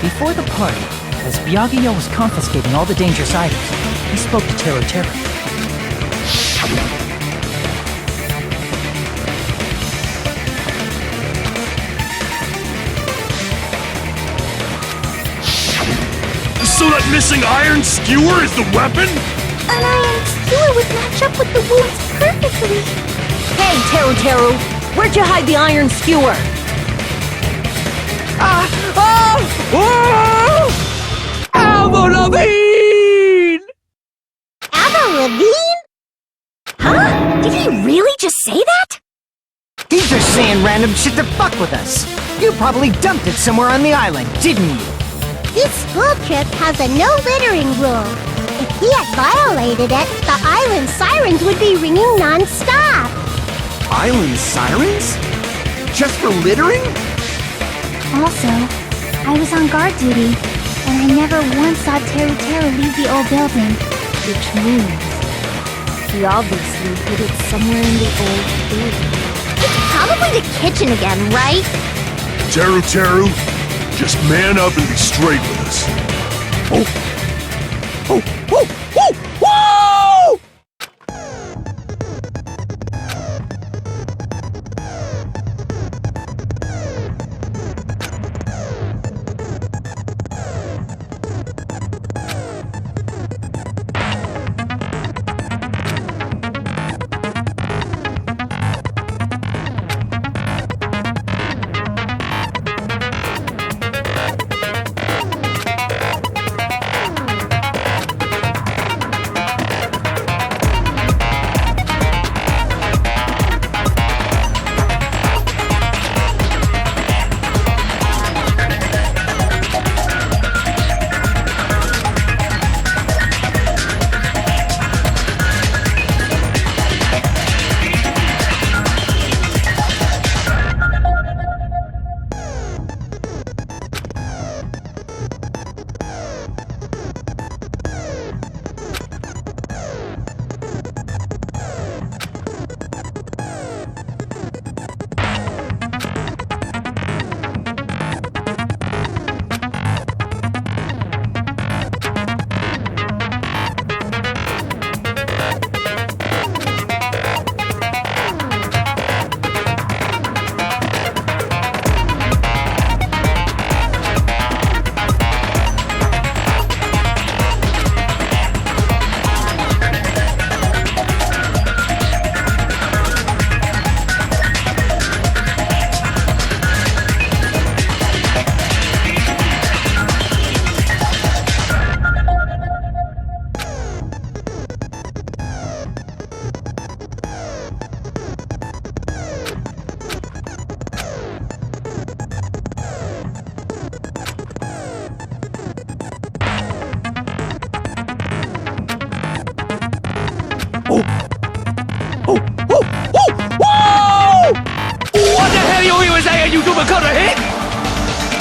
Before the party, as Byakuya was confiscating all the dangerous items, he spoke to Teruteru. So that missing iron skewer is the weapon? An iron skewer would match up with the wounds perfectly. Hey, Teruteru! Where'd you hide the iron skewer? Levine! Ava Levine? Huh? Did he really just say that? He's just saying random shit to fuck with us. You probably dumped it somewhere on the island, didn't you? This school trip has a no littering rule. If he had violated it, the island sirens would be ringing non-stop. Island sirens? Just for littering? Also, I was on guard duty, and I never once saw Teruteru leave the old building. Which means he obviously hid it somewhere in the old building. It's probably the kitchen again, right? Teruteru, just man up and be straight with us.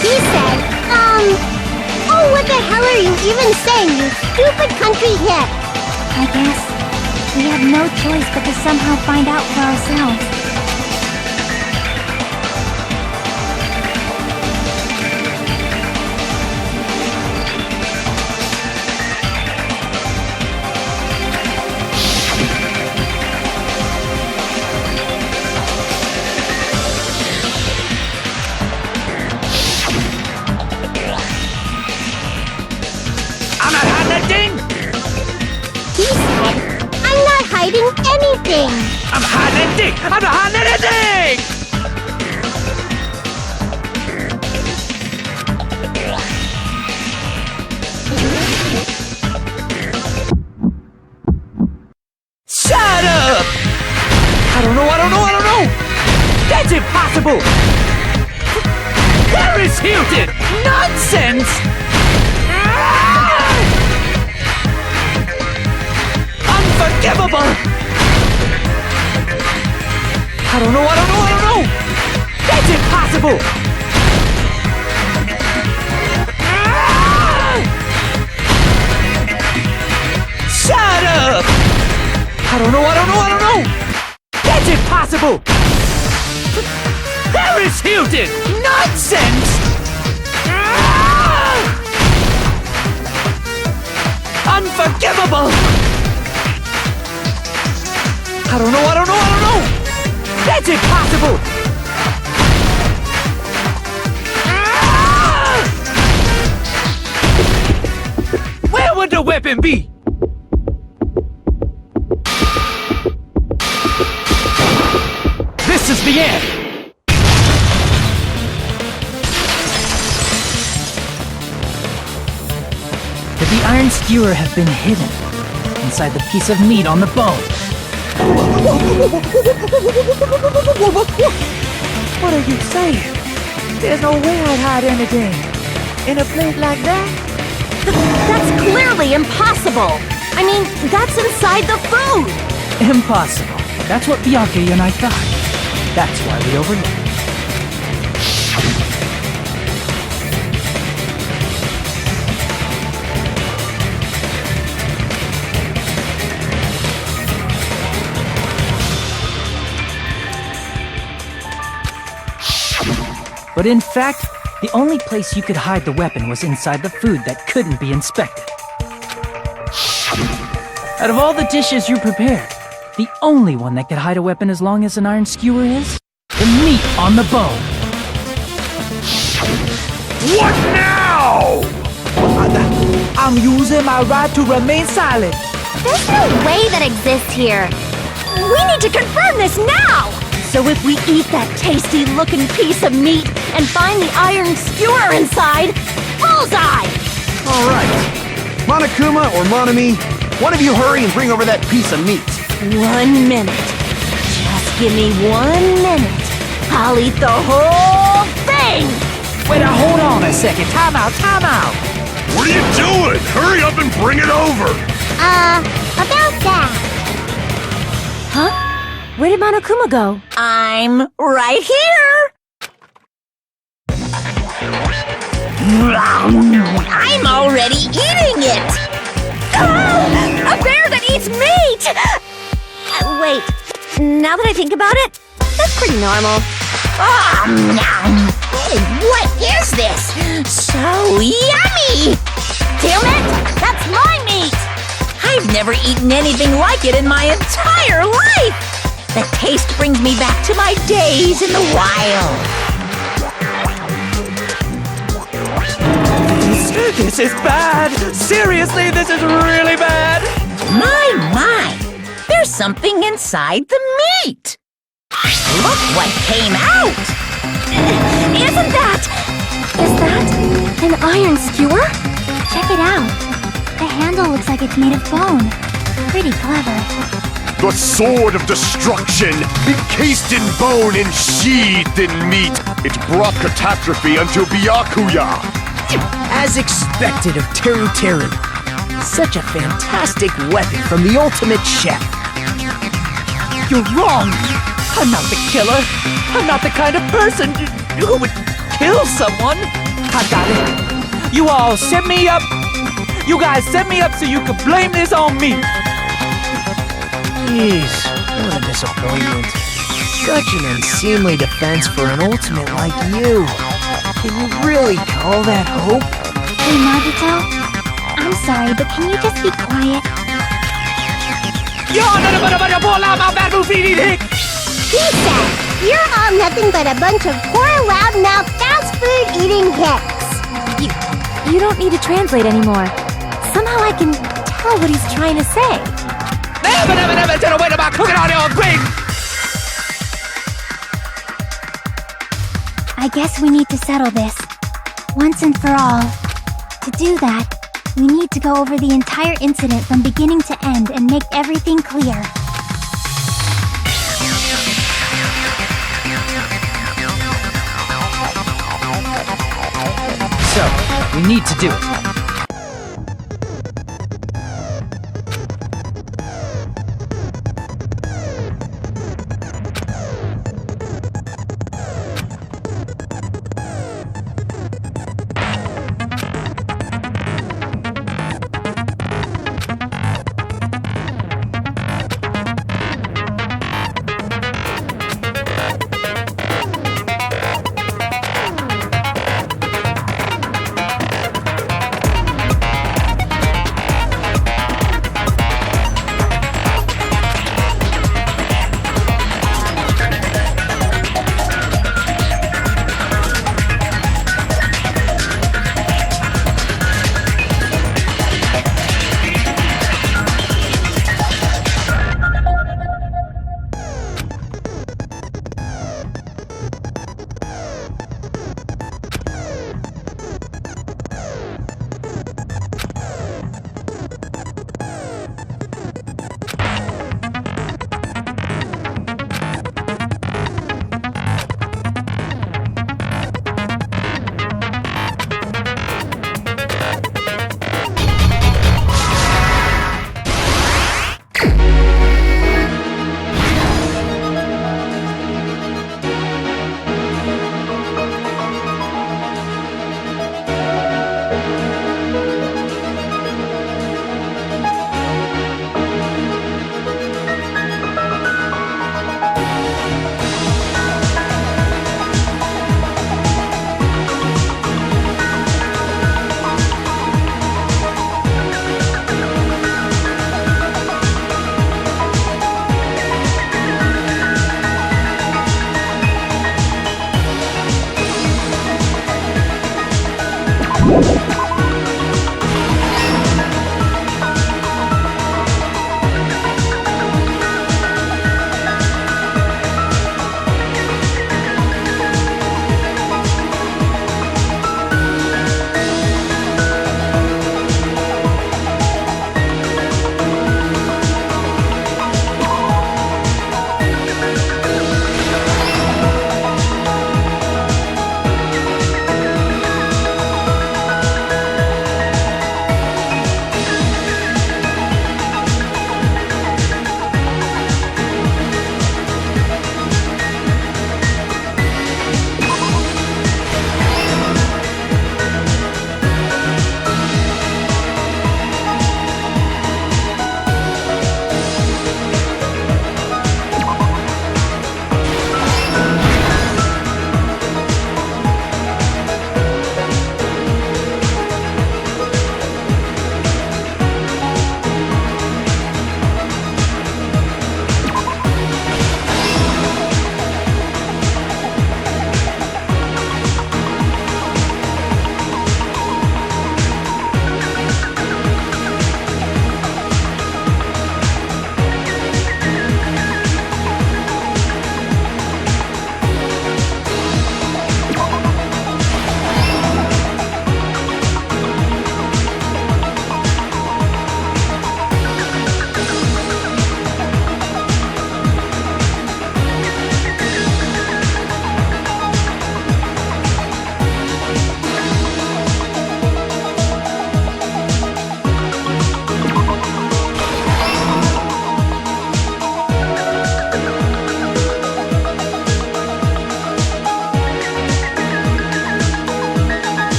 He said, oh, what the hell are you even saying, you stupid country hip? I guess we have no choice but to somehow find out for ourselves. He said, I'm not hiding anything. I'm hiding anything! I'm not hiding anything! Shut up! I don't know! That's impossible! Paris Hilton! Nonsense! Unforgivable! I don't know! That's impossible! Shut up! I don't know! That's impossible! Paris Hilton! Nonsense! Unforgivable! I don't know! That's impossible! Ah! Where would the weapon be? This is the end! Could the iron skewer have been hidden inside the piece of meat on the bone? What are you saying? There's no way I'd hide anything in a plate like that. That's clearly impossible! I mean, that's inside the food! Impossible. That's what Byakuya and I thought. That's why we overlooked it. But in fact, the only place you could hide the weapon was inside the food that couldn't be inspected. Out of all the dishes you prepared, the only one that could hide a weapon as long as an iron skewer is the meat on the bone. What now? I'm using my right to remain silent. There's no way that exists here. We need to confirm this now! So if we eat that tasty-looking piece of meat and find the iron skewer inside, bullseye! All right. Monokuma or Monami, one of you hurry and bring over that piece of meat. 1 minute. Just give me 1 minute. I'll eat the whole thing! Wait, now hold on a second. Time out. What are you doing? Hurry up and bring it over! About that. Huh? Where did Monokuma go? I'm right here! I'm already eating it! A bear that eats meat! Wait, now that I think about it, that's pretty normal. What is this? So yummy! Damn it! That's my meat! I've never eaten anything like it in my entire life! The taste brings me back to my days in the wild. This is bad. Seriously, this is really bad. My! There's something inside the meat! Look what came out! Isn't that... Is that an iron skewer? Check it out. The handle looks like it's made of bone. Pretty clever. The sword of destruction, encased in bone and sheathed in meat. It brought catastrophe unto Byakuya. As expected of Teruteru. Such a fantastic weapon from the ultimate chef. You're wrong. I'm not the killer. I'm not the kind of person who would kill someone. I got it. You all set me up. You guys set me up so you could blame this on me. Jeez, what a disappointment. Such an unseemly defense for an ultimate like you. Can you really call that hope? Hey, Nagito? I'm sorry, but can you just be quiet? He said, you're all nothing but a bunch of poor, loudmouth, fast food eating hicks. You don't need to translate anymore. Somehow I can tell what he's trying to say. Never tell a wait about cooking on your grate. I guess we need to settle this. Once and for all. To do that, we need to go over the entire incident from beginning to end and make everything clear. So, we need to do it.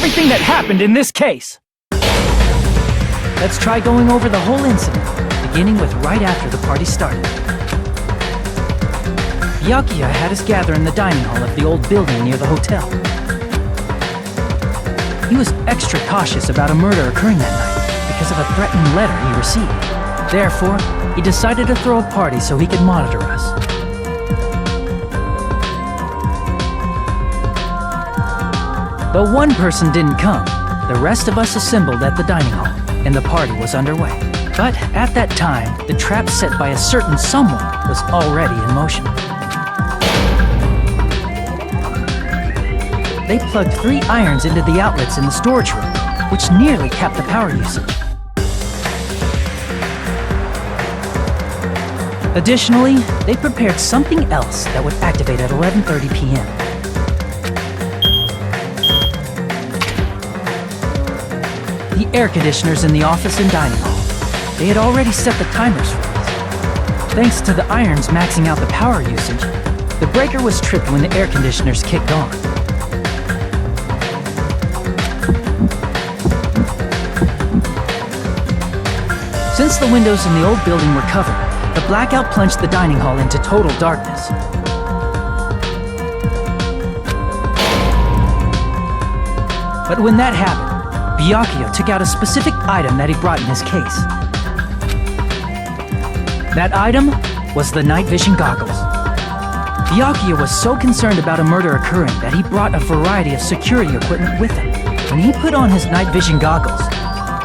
everything that happened in this case. Let's try going over the whole incident, beginning with right after the party started. Byakuya had us gather in the dining hall of the old building near the hotel. He was extra cautious about a murder occurring that night because of a threatening letter he received. Therefore, he decided to throw a party so he could monitor us. Though one person didn't come, the rest of us assembled at the dining hall, and the party was underway. But at that time, the trap set by a certain someone was already in motion. They plugged 3 irons into the outlets in the storage room, which nearly capped the power usage. Additionally, they prepared something else that would activate at 11:30 p.m. The air conditioners in the office and dining hall. They had already set the timers for these. Thanks to the irons maxing out the power usage, the breaker was tripped when the air conditioners kicked on. Since the windows in the old building were covered, the blackout plunged the dining hall into total darkness. But when that happened, Byakuya took out a specific item that he brought in his case. That item was the night vision goggles. Byakuya was so concerned about a murder occurring that he brought a variety of security equipment with him. When he put on his night vision goggles,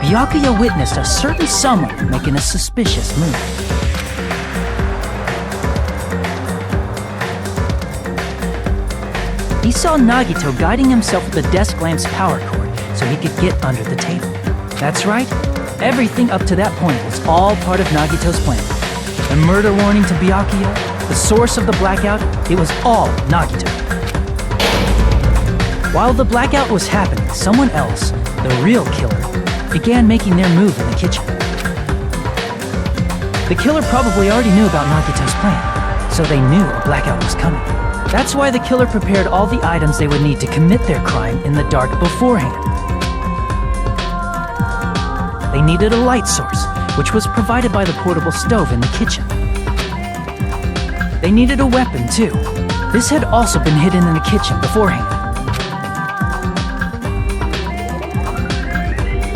Byakuya witnessed a certain someone making a suspicious move. He saw Nagito guiding himself with the desk lamp's power cord so he could get under the table. That's right, everything up to that point was all part of Nagito's plan. The murder warning to Byakuya, the source of the blackout, it was all Nagito. While the blackout was happening, someone else, the real killer, began making their move in the kitchen. The killer probably already knew about Nagito's plan, so they knew a blackout was coming. That's why the killer prepared all the items they would need to commit their crime in the dark beforehand. They needed a light source, which was provided by the portable stove in the kitchen. They needed a weapon, too. This had also been hidden in the kitchen beforehand.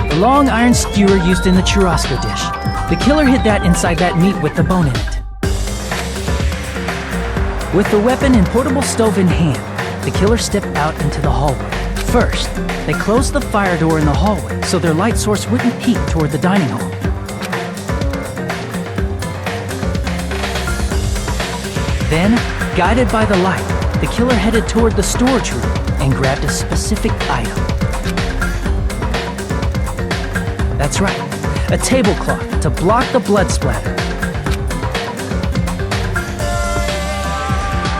The long iron skewer used in the churrasco dish. The killer hid that inside that meat with the bone in it. With the weapon and portable stove in hand, the killer stepped out into the hallway. First, they closed the fire door in the hallway so their light source wouldn't peek toward the dining hall. Then, guided by the light, the killer headed toward the storage room and grabbed a specific item. That's right, a tablecloth to block the blood splatter.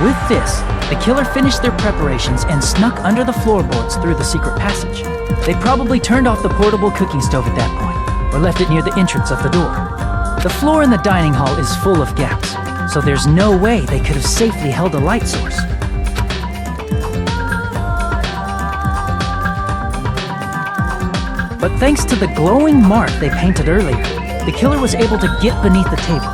With this, the killer finished their preparations and snuck under the floorboards through the secret passage. They probably turned off the portable cooking stove at that point, or left it near the entrance of the door. The floor in the dining hall is full of gaps, so there's no way they could have safely held a light source. But thanks to the glowing mark they painted earlier, the killer was able to get beneath the table.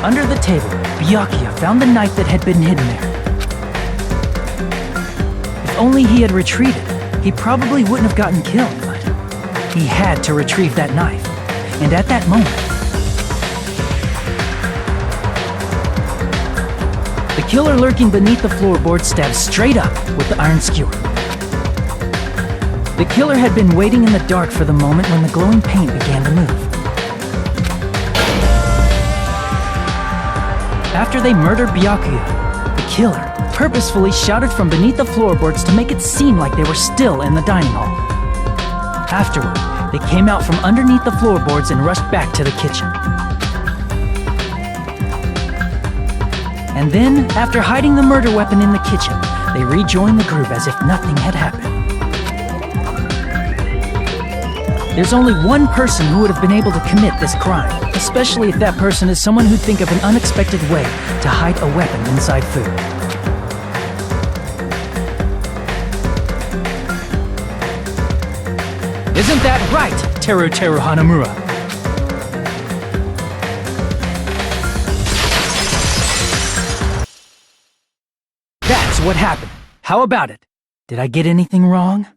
Under the table, Byakuya found the knife that had been hidden there. If only he had retreated, he probably wouldn't have gotten killed, but he had to retrieve that knife. And at that moment, the killer lurking beneath the floorboard stabbed straight up with the iron skewer. The killer had been waiting in the dark for the moment when the glowing paint began to move. After they murdered Byakuya, the killer purposefully shouted from beneath the floorboards to make it seem like they were still in the dining hall. Afterward, they came out from underneath the floorboards and rushed back to the kitchen. And then, after hiding the murder weapon in the kitchen, they rejoined the group as if nothing had happened. There's only one person who would have been able to commit this crime, especially if that person is someone who'd think of an unexpected way to hide a weapon inside food. Isn't that right, Teruteru Hanamura? That's what happened. How about it? Did I get anything wrong?